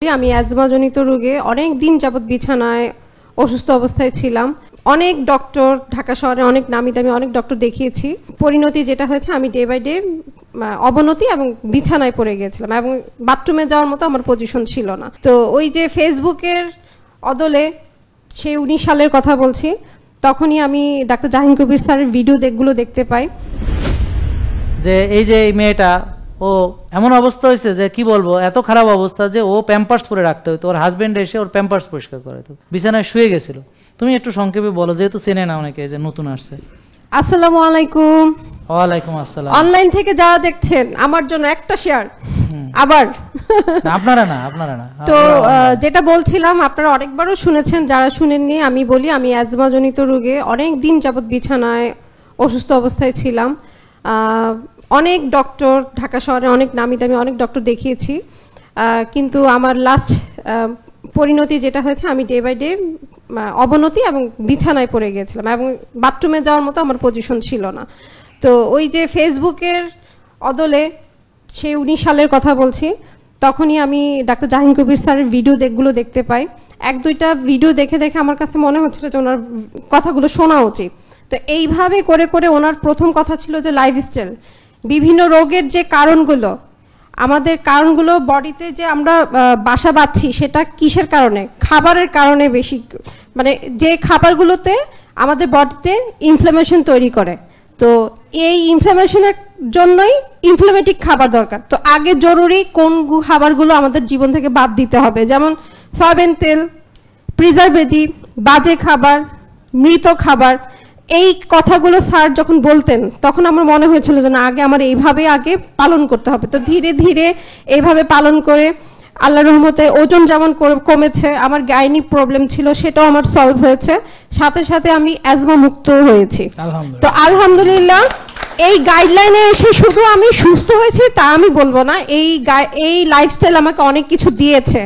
আমি অ্যাজমাজনিত রোগে অনেক দিন যাবত বিছানায় অসুস্থ অবস্থায় ছিলাম। অনেক ডক্টর, ঢাকা শহরে অনেক নামি দামি অনেক ডক্টর দেখিয়েছি। পরিণতি যেটা হয়েছে, আমি ডে বাই ডে অবনতি এবং বিছানায় পড়ে গিয়েছিলাম এবং বাথরুমে যাওয়ার মতো আমার পজিশন ছিল না। তো ওই যে ফেসবুকের অদলে, সে 19 সালের কথা বলছি, তখনই আমি ডাক্তার জাহিন কবির স্যারের ভিডিওগুলো দেখতে পাই। যে এই মেয়েটা ও এমন অবস্থা হয়েছে যে কি বলবো, এত খারাপ অবস্থা যে ও প্যাম্পার্স পরে রাখতে হতো, ওর হাজবেন্ড এসে ওর প্যাম্পার্স পরিষ্কার করে তো বিছানায় শুয়ে গেছিল। তুমি একটু সংক্ষেপে বলো, যেহেতু চেনে না অনেকে, যে নতুন আসছে। আসসালামু আলাইকুম। ওয়ালাইকুম আসসালাম। অনলাইন থেকে যারা দেখছেন, আমার জন্য একটা শেয়ার। আবার আপনারা না তো যেটা বলছিলাম, আপনারা অনেকবারও শুনেছেন, যারা শুনেননি আমি বলি, আমি অ্যাজমাজনিত রোগে অনেক দিন যাবত বিছানায় অসুস্থ অবস্থায় ছিলাম। অনেক ডক্টর, ঢাকা শহরে অনেক নামি দামি অনেক ডক্টর দেখিয়েছি, কিন্তু আমার লাস্ট পরিণতি যেটা হয়েছে, আমি ডে বাই ডে অবনতি এবং বিছানায় পড়ে গিয়েছিলাম এবং বাথরুমে যাওয়ার মতো আমার পজিশন ছিল না। তো ওই যে ফেসবুকের অদলে, সে 19 সালের কথা বলছি, তখনই আমি ডাক্তার জাহিন কবির স্যারের ভিডিওগুলো দেখতে পাই। এক দুইটা ভিডিও দেখে দেখে আমার কাছে মনে হচ্ছিল যে ওনার কথাগুলো শোনা উচিত। তো এইভাবে করে করে ওনার প্রথম কথা ছিল যে লাইফস্টাইল, বিভিন্ন রোগের যে কারণগুলো, আমাদের কারণগুলো বডিতে যে আমরা বাসা বাঁধছি, সেটা কিসের কারণে? খাবারের কারণে বেশি, মানে যে খাবারগুলোতে আমাদের বডিতে ইনফ্লামেশন তৈরি করে। তো এই ইনফ্লামেশনের জন্যই ইনফ্লামেটিক খাবার দরকার। তো আগে জরুরি কোন খাবারগুলো আমাদের জীবন থেকে বাদ দিতে হবে, যেমন সয়াবিন তেল, প্রিজারভেটিভ, বাজে খাবার, মৃত খাবার। এই কথাগুলো স্যার যখন বলতেন, তখন আমার মনে হয়েছিল যে না, আগে আমার এইভাবে আগে পালন করতে হবে। তো ধীরে ধীরে এইভাবে পালন করে আল্লাহর রহমতে ওজন যেমন কমেছে, আমার গাইনি প্রবলেম ছিল সেটাও আমার সলভ হয়েছে, সাথে সাথে আমি অ্যাজমা মুক্ত হয়েছি। তো আলহামদুলিল্লাহ, এই গাইডলাইনে এসে শুধু আমি সুস্থ হয়েছি তা আমি বলবো না, এই লাইফস্টাইল আমাকে অনেক কিছু দিয়েছে।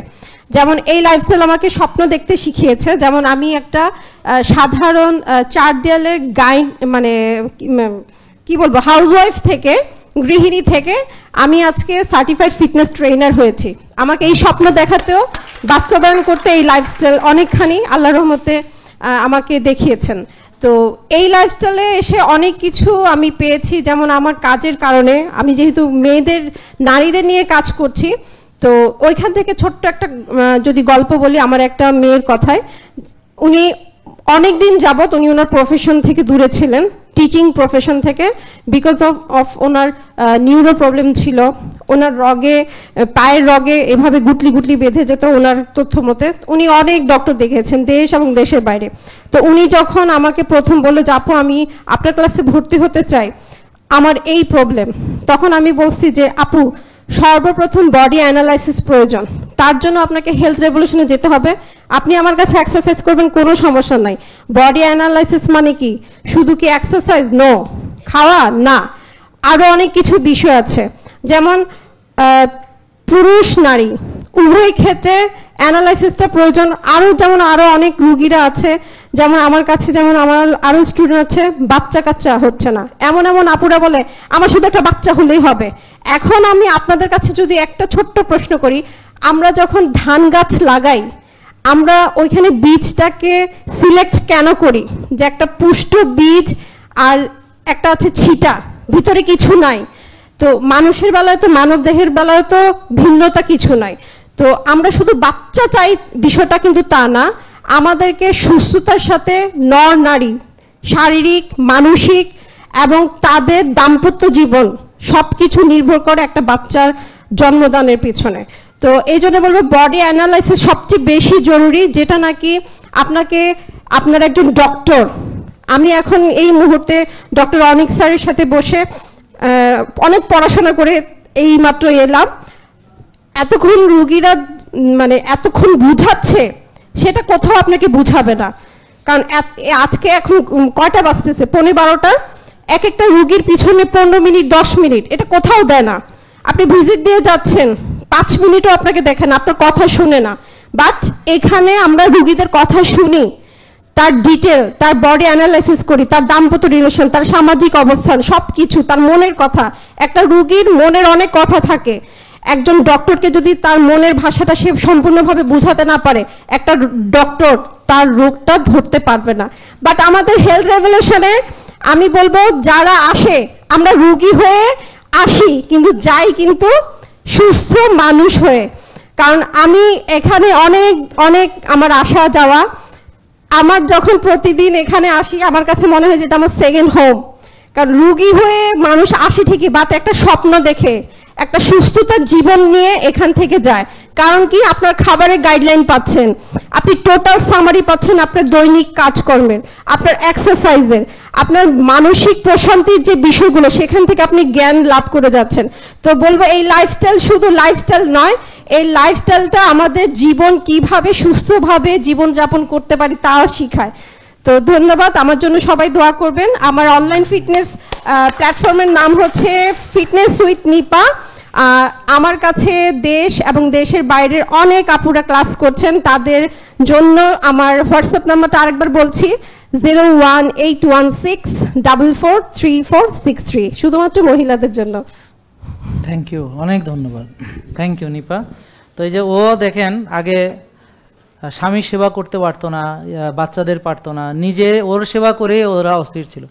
যেমন এই লাইফস্টাইল আমাকে স্বপ্ন দেখতে শিখিয়েছে। যেমন আমি একটা সাধারণ 4 দেয়ালের মানে কি বলবো, হাউসওয়াইফ থেকে, গৃহিণী থেকে আমি আজকে সার্টিফাইড ফিটনেস ট্রেনার হয়েছি। আমাকে এই স্বপ্ন দেখাতেও, বাস্তবায়ন করতে এই লাইফস্টাইল অনেকখানি আল্লাহর রহমতে আমাকে দেখিয়েছেন। তো এই লাইফস্টাইলে এসে অনেক কিছু আমি পেয়েছি। যেমন আমার কাজের কারণে, আমি যেহেতু নারীদের নিয়ে কাজ করছি, তো ওইখান থেকে ছোট্ট একটা যদি গল্প বলি, আমার একটা মেয়ের কথায়, উনি অনেক দিন যাবত উনি ওনার প্রফেশন থেকে দূরে ছিলেন, টিচিং প্রফেশন থেকে, because of owner neuro problem ছিল। ওনার পায়ের রগে এভাবে গুটলি গুটলি বেঁধে যেত ওনার তথ্য মতে। উনি অনেক ডক্টর দেখিয়েছেন, দেশ এবং দেশের বাইরে। তো উনি যখন আমাকে প্রথম বললো যে আপু, আমি আপনার ক্লাসে ভর্তি হতে চাই, আমার এই প্রবলেম, তখন আমি বলছি যে আপু, সর্বপ্রথম বডি অ্যানালাইসিস প্রয়োজন। তার জন্য আপনাকে হেলথ রেভলিউশনে যেতে হবে। আপনি আমার কাছে এক্সারসাইজ করবেন, কোনো সমস্যা নাই। বডি অ্যানালাইসিস মানে কি? শুধু কি এক্সারসাইজ? নো। খাওয়া? না। আরও অনেক কিছু বিষয় আছে, যেমন পুরুষ নারী উভয় ক্ষেত্রে অ্যানালাইসিসটা প্রয়োজন। আরও অনেক রুগীরা আছে, যেমন আমার কাছে, যেমন আমার আরও স্টুডেন্ট আছে, বাচ্চা কাচ্চা হচ্ছে না, এমন আপুরা বলে আমার শুধু একটা বাচ্চা হলেই হবে। এখন আমি আপনাদের কাছে যদি একটা ছোট্ট প্রশ্ন করি, আমরা যখন ধান গাছ লাগাই, আমরা ওইখানে বীজটাকে সিলেক্ট কেন করি? যে একটা পুষ্ট বীজ আর একটা আছে ছিটা, ভিতরে কিছু নাই। তো মানুষের বেলায় তো, মানব দেহের বেলায় তো ভিন্নতা কিছু নাই। তো আমরা শুধু বাচ্চা চাই, বিষয়টা কিন্তু তা না। আমাদেরকে সুস্থতার সাথে নর নারী, শারীরিক, মানসিক এবং তাদের দাম্পত্য জীবন সব কিছু নির্ভর করে একটা বাচ্চার জন্মদানের পিছনে। তো এই জন্য বলবো, বডি অ্যানালাইসিস সবচেয়ে বেশি জরুরি, যেটা নাকি আপনার একজন ডক্টর, আমি এখন এই মুহূর্তে ডক্টর অনিক স্যারের সাথে বসে অনেক পড়াশোনা করে এই মাত্র এলাম। এতক্ষণ রুগীরা এতক্ষণ বুঝাচ্ছে, সেটা কোথাও আপনাকে বুঝাবে না। কারণ আজকে এখন কয়টা বাজতেছে? 11:15। এক একটা রুগীর পিছনে 15 মিনিট, 10 মিনিট, এটা কোথাও দেয় না। আপনি ভিজিট দিয়ে যাচ্ছেন, 5 মিনিটও আপনাকে দেখেন, আপনার কথা শুনে না। বাট এখানে আমরা রুগীদের কথা শুনি, তার ডিটেল, তার বডি অ্যানালাইসিস করি, তার দাম্পত্য রিলেশন, তার সামাজিক অবস্থান, সব কিছু, তার মনের কথা। একটা রুগীর মনের অনেক কথা থাকে, একজন ডক্টরকে যদি তার মনের ভাষাটা সে সম্পূর্ণভাবে বোঝাতে না পারে, একটা ডক্টর তার রোগটা ধরতে পারবে না। বাট আমাদের হেলথ রেভলিউশনে আমি বলবো, যারা আসে আমরা রোগী হয়ে আসি, কিন্তু যাই কিন্তু সুস্থ মানুষ হয়ে। কারণ আমি এখানে অনেক অনেক আমার আসা যাওয়া, আমার যখন প্রতিদিন এখানে আসি আমার কাছে মনে হয় যেটা আমার সেকেন্ড হোম। কারণ রুগী হয়ে মানুষ আসে ঠিকই, বাট একটা স্বপ্ন দেখে একটা সুস্থতার জীবন নিয়ে এখান থেকে যায়। কারণ কি, আপনার খাবারের গাইডলাইন পাচ্ছেন, আপনি টোটাল সামারি পাচ্ছেন আপনার দৈনিক কাজকর্মের, আপনার এক্সারসাইজের, আপনার মানসিক প্রশান্তির যে বিষয়গুলো সেখান থেকে আপনি জ্ঞান লাভ করে যাচ্ছেন। তো বলবো এই লাইফস্টাইল শুধু লাইফস্টাইল নয়, এই লাইফস্টাইলটা আমাদের জীবন কিভাবে সুস্থভাবে জীবনযাপন করতে পারি তাও শিখায়। তো ধন্যবাদ, আমার জন্য সবাই দোয়া করবেন। আমার অনলাইন ফিটনেস প্ল্যাটফর্মের নাম হচ্ছে ফিটনেস উইথ নিপা। আমার কাছে দেশ এবং দেশের বাইরের অনেক আপুরা ক্লাস করছেন, তাদের জন্য আমার হোয়াটসঅ্যাপ নাম্বারটা আরেকবার বলছি, 01816443463, শুধুমাত্র মহিলাদের জন্য। থ্যাংক ইউ, অনেক ধন্যবাদ, থ্যাংক ইউ নিপা। তো এই যে ও দেখেন আগে স্বামীর সেবা করতে পারতো না, বাচ্চাদের পারতো না, নিজে ওর সেবা করে ওরা অস্থির ছিল।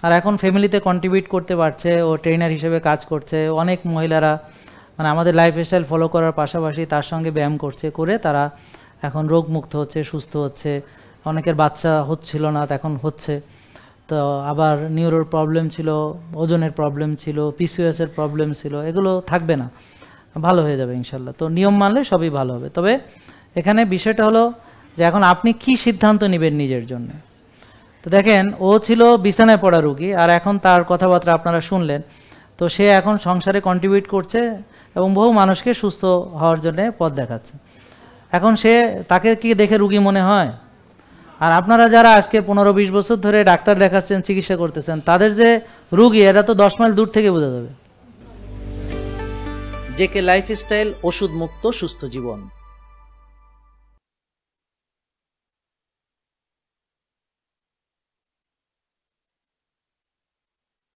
আর এখন ফ্যামিলিতে কন্ট্রিবিউট করতে পারছে, ও ট্রেনার হিসেবে কাজ করছে। অনেক মহিলারা মানে আমাদের লাইফস্টাইল ফলো করার পাশাপাশি তার সঙ্গে ব্যায়াম করছে, করে তারা এখন রোগমুক্ত হচ্ছে, সুস্থ হচ্ছে। অনেকের বাচ্চা হচ্ছিল না, এখন হচ্ছে। তো আবার নিউরোর প্রবলেম ছিল, ওজনের প্রবলেম ছিল, পিসিওএসের প্রবলেম ছিল, এগুলো থাকবে না, ভালো হয়ে যাবে ইনশাল্লাহ। তো নিয়ম মানলে সবই ভালো হবে। তবে এখানে বিষয়টা হলো যে এখন আপনি কি সিদ্ধান্ত নেবেন নিজের জন্য। তো দেখেন, ও ছিল বিছানায় পড়া রুগী, আর এখন তার কথাবার্তা আপনারা শুনলেন। তো সে এখন সংসারে কন্ট্রিবিউট করছে এবং বহু মানুষকে সুস্থ হওয়ার জন্য পথ দেখাচ্ছে। এখন তাকে কি দেখে রুগী মনে হয়? আর আপনারা যারা আজকে 15-20 বছর ধরে ডাক্তার দেখাচ্ছেন, চিকিৎসা করতেছেন, তাদের যে রুগী, এটা তো 10 মাইল দূর থেকে বোঝা যাবে। জেকে লাইফস্টাইল, ওষুধ মুক্ত সুস্থ জীবন।